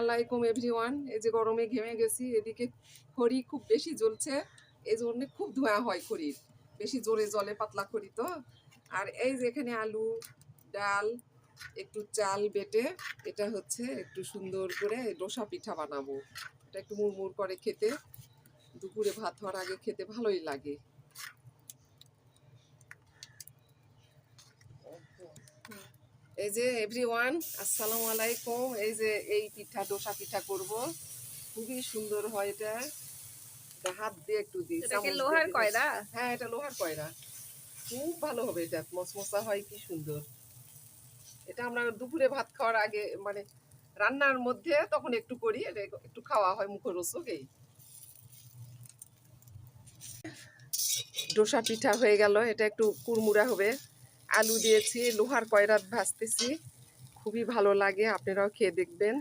আলাইকুম এভরিওয়ান। এই যে গরমে ঘেমে গেছি, এদিকে খড়ি খুব বেশি জ্বলছে, এই জন্য খুব ধোঁয়া হয় খড়ির, বেশি জোরে জলে পাতলা খড়ি তো। আর এই যে এখানে আলু, ডাল, একটু চাল বেটে এটা হচ্ছে একটু সুন্দর করে ডোসা পিঠা বানাবো। এটা একটু মুড়মুড় করে খেতে, দুপুরে ভাত হওয়ার আগে খেতে ভালোই লাগে। এই যে এভরিওয়ান, আসসালামু আলাইকুম। এই যে এই পিঠা, ডোসা পিঠা করব, খুবই সুন্দর হয় এটা। হাত দিয়ে একটু দিই, এটা কি চামচ লোহার দিয়ে। কয়রা? হ্যাঁ, এটা লোহার কয়রা, খুব ভালো হবে এটা, মচমচা হয়, কি সুন্দর। এটা আমরা দুপুরে ভাত খাওয়ার আগে, মানে রান্নার মধ্যে তখন একটু করি, এটা একটু খাওয়া হয় মুখরোচক। এই ডোসা পিঠা হয়ে গেল, এটা একটু কুড়মুড়া হবে। আলু দিয়েছি, লোহার কয়রা ভাজতেছি, খুবই ভালো লাগে, আপনারাও খেয়ে দেখবেন।